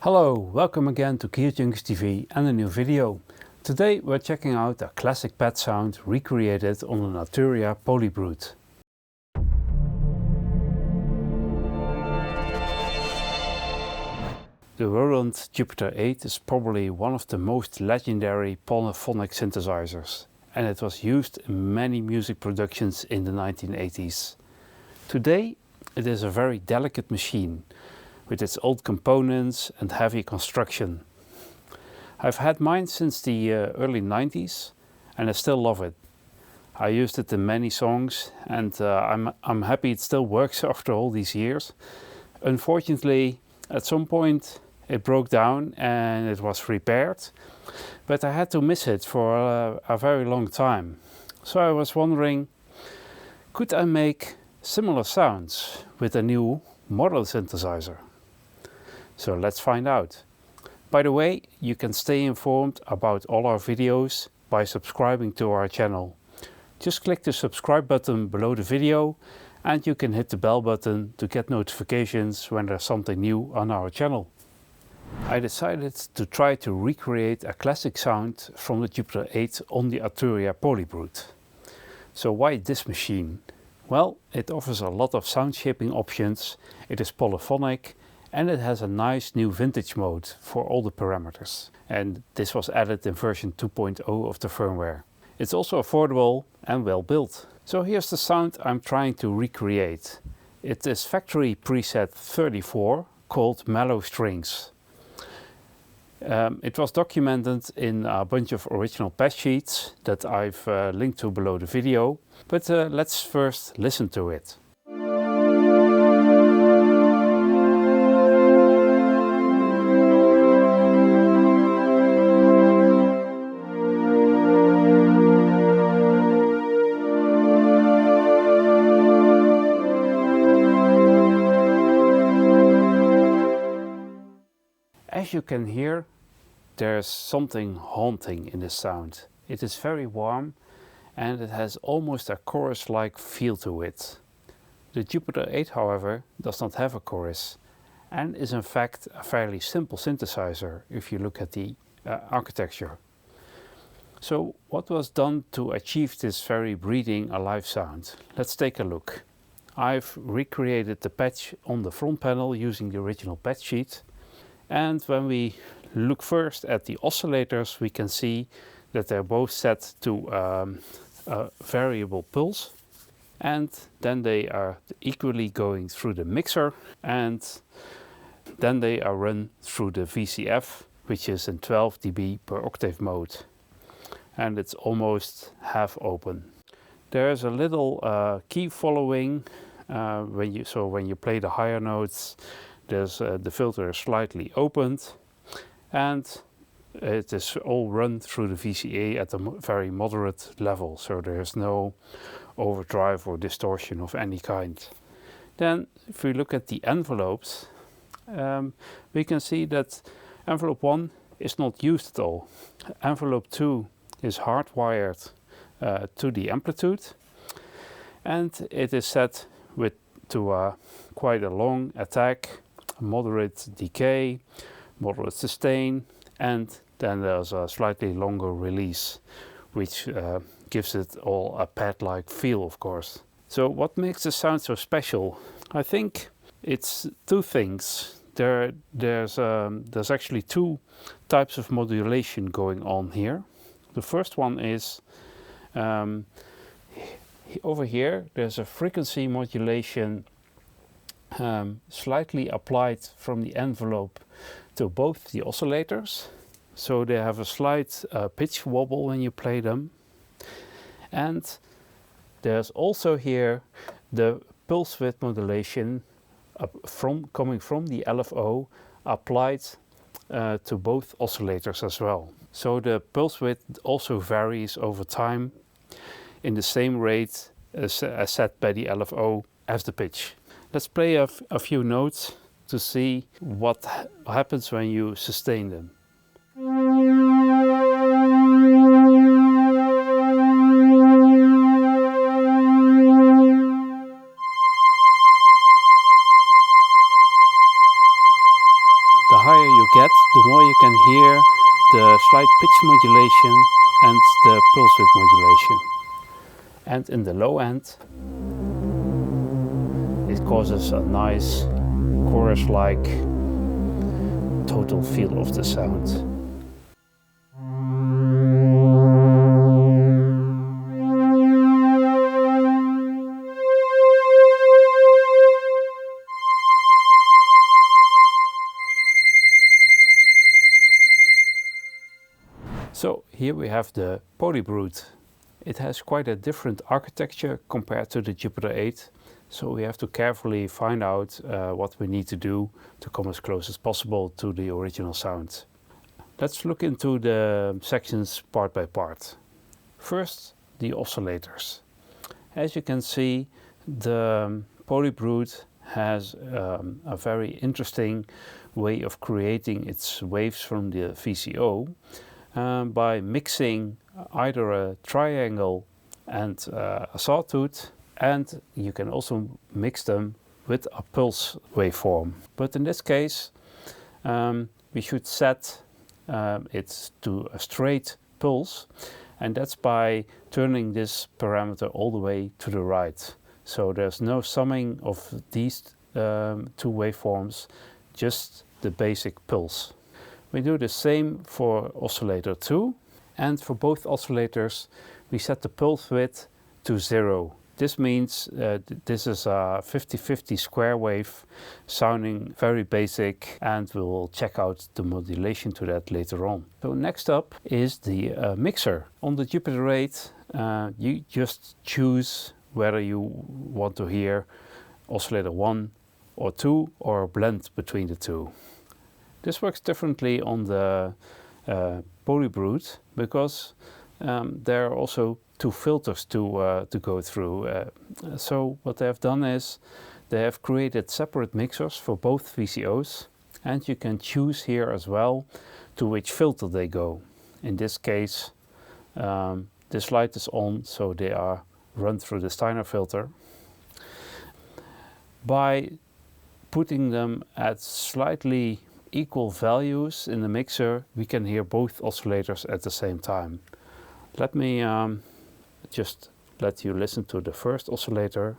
Hello, welcome again to Gearjunkies TV and a new video. Today we're checking out a classic pad sound recreated on an Arturia Polybrute. The Roland Jupiter 8 is probably one of the most legendary polyphonic synthesizers, and it was used in many music productions in the 1980s. Today it is a very delicate machine with its old components and heavy construction. I've had mine since the early 90s and I still love it. I used it in many songs and I'm happy it still works after all these years. Unfortunately, at some point it broke down and it was repaired, but I had to miss it for a very long time. So I was wondering, could I make similar sounds with a new modern synthesizer? So let's find out. By the way, you can stay informed about all our videos by subscribing to our channel. Just click the subscribe button below the video and you can hit the bell button to get notifications when there's something new on our channel. I decided to try to recreate a classic sound from the Jupiter 8 on the Arturia Polybrute. So why this machine? Well, it offers a lot of sound shaping options, it is polyphonic, and it has a nice new vintage mode for all the parameters. And this was added in version 2.0 of the firmware. It's also affordable and well built. So here's the sound I'm trying to recreate. It is factory preset 34 called Mellow Strings. It was documented in a bunch of original patch sheets that I've linked to below the video. But let's first listen to it. As you can hear, there's something haunting in this sound. It is very warm and it has almost a chorus-like feel to it. The Jupiter 8, however, does not have a chorus and is in fact a fairly simple synthesizer if you look at the architecture. So what was done to achieve this very breathing, alive sound? Let's take a look. I've recreated the patch on the front panel using the original patch sheet. And when we look first at the oscillators, we can see that they're both set to a variable pulse. And then they are equally going through the mixer. And then they are run through the VCF, which is in 12 dB per octave mode. And it's almost half open. There's a little key following when you play the higher notes. The filter is slightly opened and it is all run through the VCA at a very moderate level, so there is no overdrive or distortion of any kind. Then if we look at the envelopes, we can see that envelope 1 is not used at all. Envelope 2 is hardwired to the amplitude and it is set to quite a long attack, moderate decay, moderate sustain, and then there's a slightly longer release, which gives it all a pad-like feel, of course. So what makes the sound so special? I think it's two things. There's actually two types of modulation going on here. The first one is over here there's a frequency modulation slightly applied from the envelope to both the oscillators, so they have a slight pitch wobble when you play them. And there's also here the pulse width modulation coming from the LFO applied to both oscillators as well. So the pulse width also varies over time in the same rate as set by the LFO as the pitch. Let's play a few notes to see what happens when you sustain them. The higher you you get, the more you can hear the slight pitch modulation and the pulse width modulation. And in the low end, it causes a nice chorus-like total feel of the sound. So here we have the Polybrute. It has quite a different architecture compared to the Jupiter 8, so we have to carefully find out what we need to do to come as close as possible to the original sound. Let's look into the sections part by part. First, the oscillators. As you can see, the Polybrute has a very interesting way of creating its waves from the VCO. By mixing either a triangle and a sawtooth, and you can also mix them with a pulse waveform. But in this case, we should set it to a straight pulse, and that's by turning this parameter all the way to the right. So there's no summing of these two waveforms, just the basic pulse. We do the same for oscillator 2, and for both oscillators we set the pulse width to 0. This means this is a 50-50 square wave, sounding very basic, and we will check out the modulation to that later on. So next up is the mixer. On the Jupiter 8 you just choose whether you want to hear oscillator 1 or 2 or a blend between the two. This works differently on the Polybrute because there are also two filters to go through. So what they have done is they have created separate mixers for both VCOs, and you can choose here as well to which filter they go. In this case, this light is on, so they are run through the Steiner filter. By putting them at slightly equal values in the mixer, we can hear both oscillators at the same time. Let me just let you listen to the first oscillator.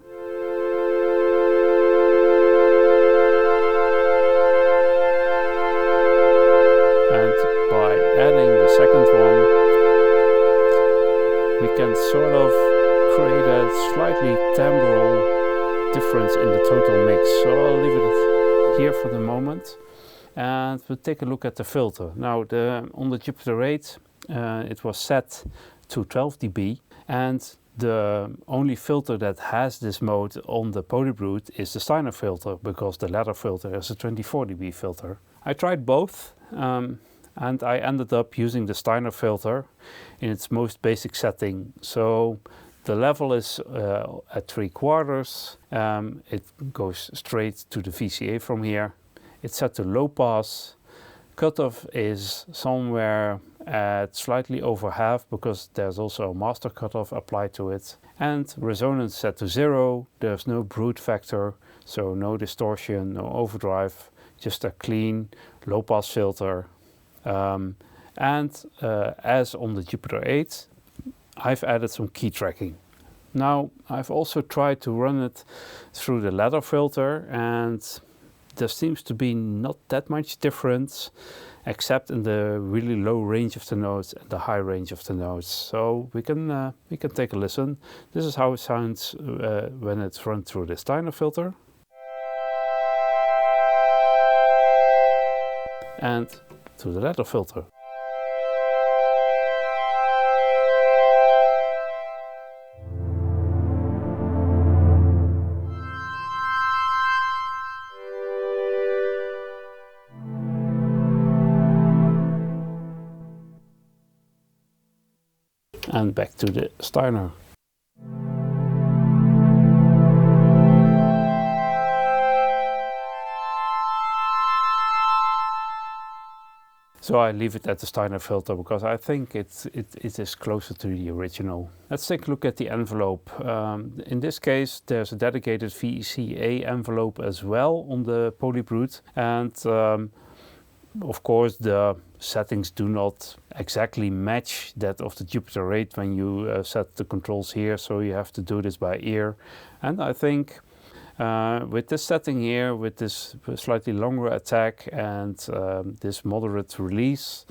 And by adding the second one, we can sort of create a slightly timbral difference in the total mix. So I'll leave it here for the moment. And we'll take a look at the filter. Now on the Jupiter 8 it was set to 12 dB, and the only filter that has this mode on the Polybrute is the Steiner filter, because the latter filter is a 24 dB filter. I tried both and I ended up using the Steiner filter in its most basic setting. So the level is at 3/4. It goes straight to the VCA from here. It's set to low pass. Cutoff is somewhere at slightly over half, because there's also a master cutoff applied to it. And resonance set to 0. There's no brute factor, so no distortion, no overdrive, just a clean low pass filter. As on the Jupiter 8, I've added some key tracking. Now I've also tried to run it through the ladder filter, and there seems to be not that much difference, except in the really low range of the notes and the high range of the notes. So we can take a listen. This is how it sounds when it's run through the Steiner filter. And through the ladder filter. And back to the Steiner. So I leave it at the Steiner filter because I think it is closer to the original. Let's take a look at the envelope. In this case there's a dedicated VCA envelope as well on the Polybrute, and Of course, the settings do not exactly match that of the Jupiter 8 when you set the controls here, so you have to do this by ear. And I think with this setting here, with this slightly longer attack and this moderate release,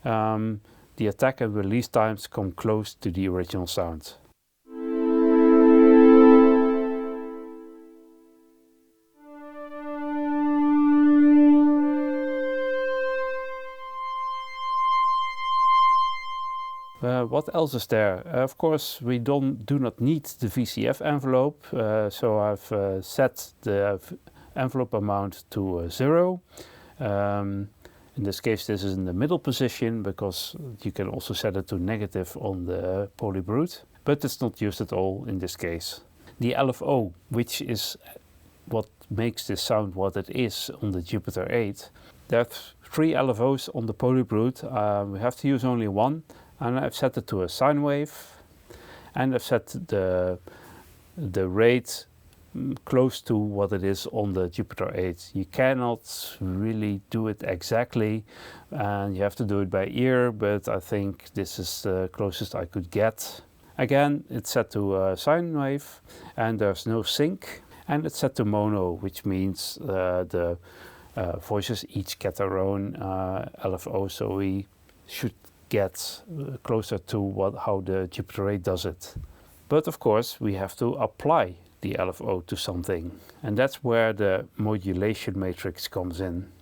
the attack and release times come close to the original sound. What else is there? Of course, we do not need the VCF envelope, so I've set the envelope amount to 0. In this case, this is in the middle position because you can also set it to negative on the Polybrute, but it's not used at all in this case. The LFO, which is what makes this sound what it is on the Jupiter 8, there are 3 LFOs on the Polybrute. We have to use only one. And I've set it to a sine wave, and I've set the rate close to what it is on the Jupiter 8. You cannot really do it exactly, and you have to do it by ear, but I think this is the closest I could get. Again, it's set to a sine wave, and there's no sync, and it's set to mono, which means the voices each get their own LFO, so we should get closer to how the Jupiter 8 does it. But of course we have to apply the LFO to something, and that's where the modulation matrix comes in.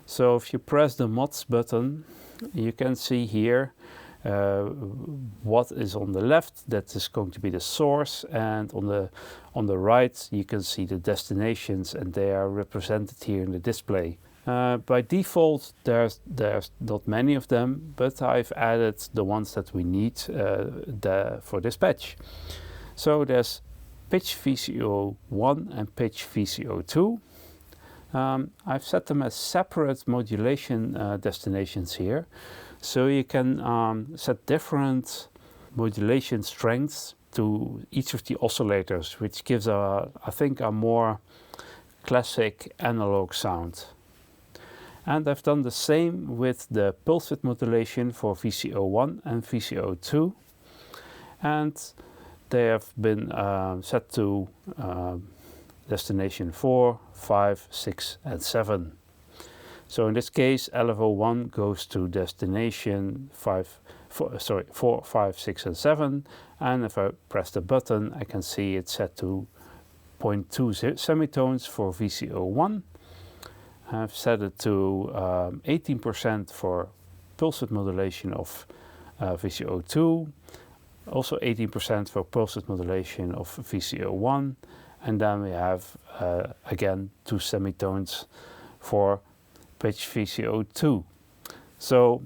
So if you press the mods button, you can see here what is on the left. That is going to be the source, and on the right you can see the destinations, and they are represented here in the display. By default, there's not many of them, but I've added the ones that we need for this patch. So there's pitch VCO1 and pitch VCO2. I've set them as separate modulation destinations here, so you can set different modulation strengths to each of the oscillators, which gives I think a more classic analog sound. And I've done the same with the pulse width modulation for VCO1 and VCO2, and they have been set to destination 4, 5, 6 and 7. So in this case LFO1 goes to destination 4, 5, 6 and 7, and if I press the button I can see it's set to 0.2 semitones for VCO1. I've set it to 18% for pulse width modulation of VCO2, also 18% for pulse width modulation of VCO1, and then we have again 2 semitones for pitch VCO2. So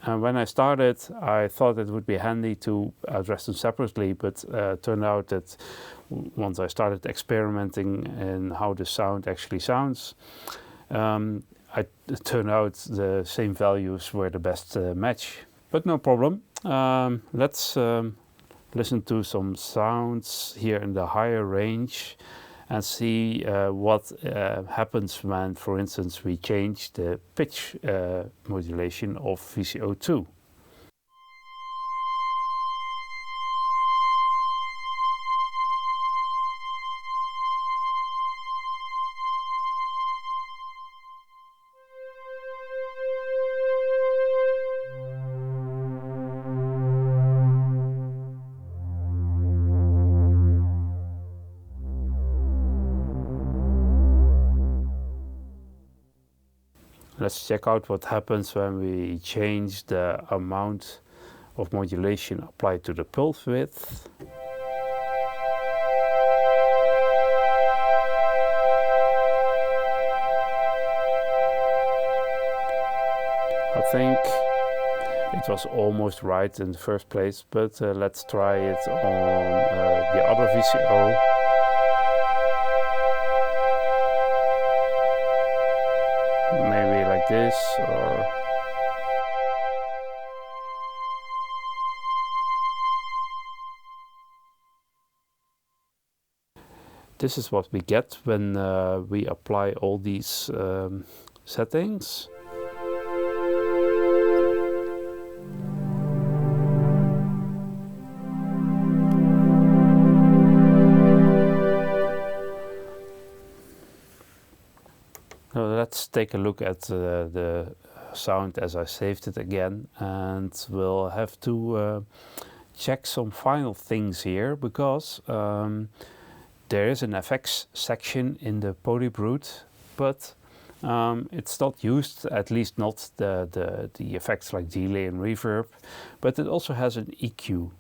when I started, I thought it would be handy to address them separately, but turned out that once I started experimenting in how the sound actually sounds, it turned out the same values were the best match. But no problem. Let's listen to some sounds here in the higher range and see what happens when, for instance, we change the pitch modulation of VCO2. Let's check out what happens when we change the amount of modulation applied to the pulse width. I think it was almost right in the first place, but let's try it on the other VCO. Maybe like this, or this is what we get when we apply all these settings. Now let's take a look at the sound as I saved it again, and we'll have to check some final things here, because there is an effects section in the Polybrute, but it's not used, at least not the effects like delay and reverb, but it also has an EQ.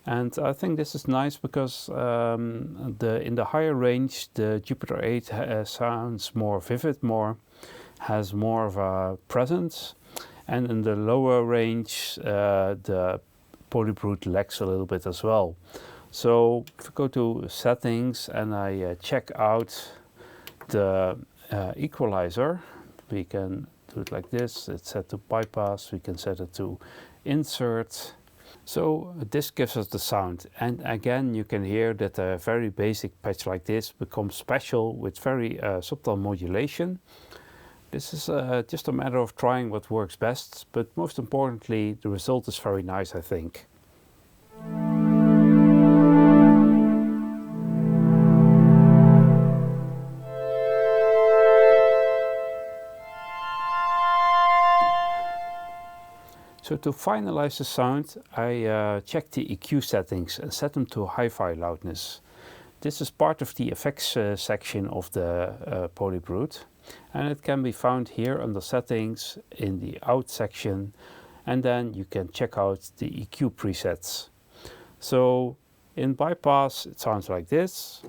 And I think this is nice because in the higher range the Jupiter 8 sounds more vivid, has more of a presence, and in the lower range the Polybrute lacks a little bit as well. So if I go to settings and I check out the equalizer, we can do it like this. It's set to bypass, we can set it to insert. So this gives us the sound, and again you can hear that a very basic patch like this becomes special with very subtle modulation. This is just a matter of trying what works best, but most importantly the result is very nice, I think. So to finalize the sound, I checked the EQ settings and set them to hi-fi loudness. This is part of the effects section of the Polybrute, and it can be found here under settings in the out section, and then you can check out the EQ presets. So in bypass it sounds like this.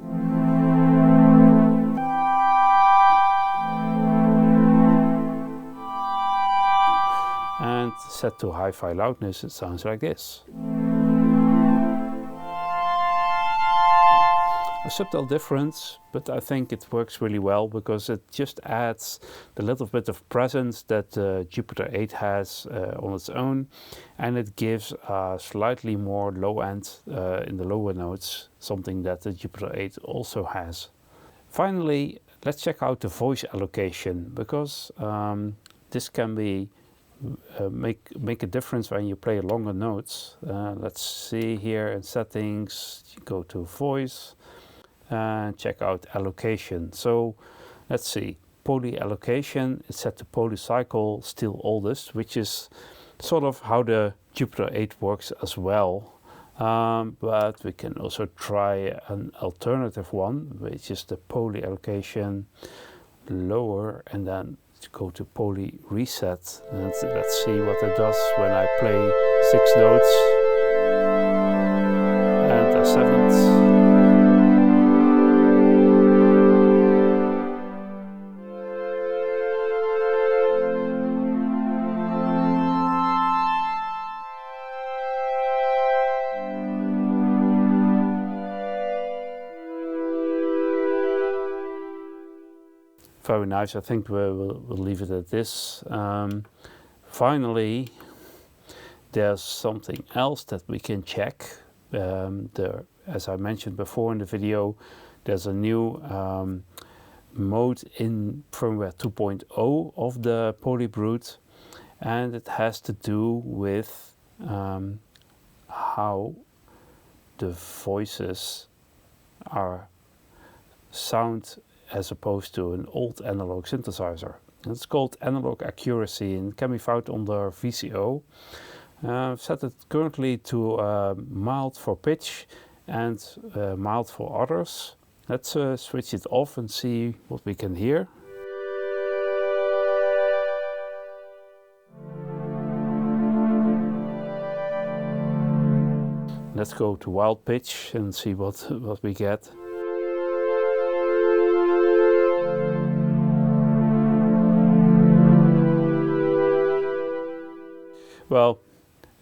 And set to hi-fi loudness, it sounds like this. A subtle difference, but I think it works really well because it just adds the little bit of presence that Jupiter 8 has on its own, and it gives a slightly more low end in the lower notes, something that the Jupiter 8 also has. Finally, let's check out the voice allocation, because this can be make a difference when you play longer notes. Let's see here in settings, you go to voice and check out allocation. So let's see, poly allocation is set to polycycle still oldest, which is sort of how the Jupiter 8 works as well. But we can also try an alternative one, which is the poly allocation lower, and then go to poly reset. And let's see what it does when I play 6 notes and a 7th. Very nice. I think we'll leave it at this. Finally, there's something else that we can check. As I mentioned before in the video, there's a new mode in firmware 2.0 of the Polybrute, and it has to do with how the voices are sound as opposed to an old analog synthesizer. It's called analog accuracy and can be found under VCO. I've set it currently to mild for pitch and mild for others. Let's switch it off and see what we can hear. Let's go to wild pitch and see what we get. Well,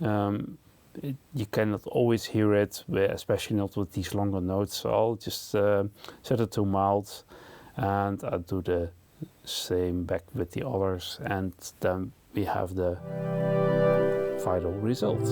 you cannot always hear it, especially not with these longer notes, so I'll just set it to mild, and I'll do the same back with the others, and then we have the final result.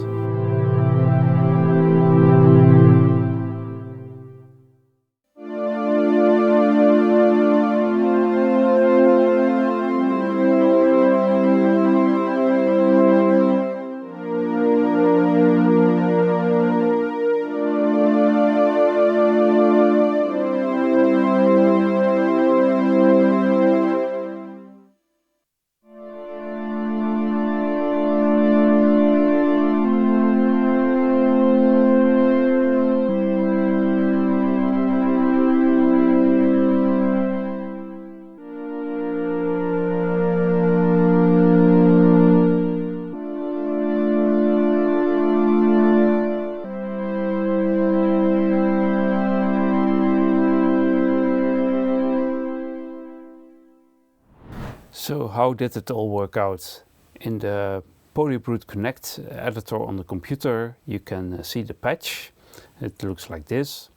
So how did it all work out? In the Polybrute Connect editor on the computer, you can see the patch. It looks like this.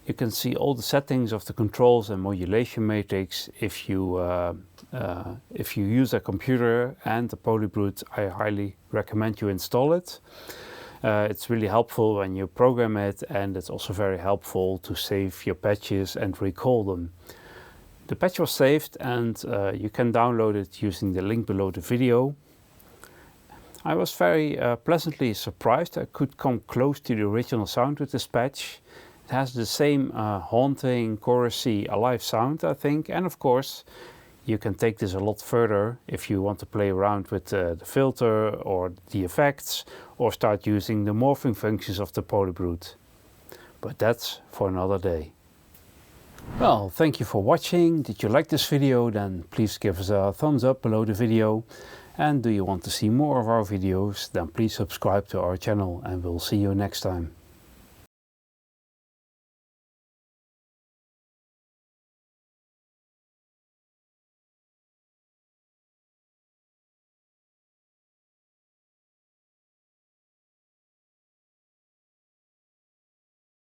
You can see all the settings of the controls and modulation matrix. If you use a computer and the Polybrute, I highly recommend you install it. It's really helpful when you program it, and it's also very helpful to save your patches and recall them. The patch was saved, and you can download it using the link below the video. I was very pleasantly surprised I could come close to the original sound with this patch. It has the same haunting, chorusy, alive sound, I think, and of course you can take this a lot further if you want to play around with the filter or the effects, or start using the morphing functions of the Polybrute. But that's for another day. Well, thank you for watching. Did you like this video? Then please give us a thumbs up below the video. And do you want to see more of our videos? Then please subscribe to our channel, and we'll see you next time.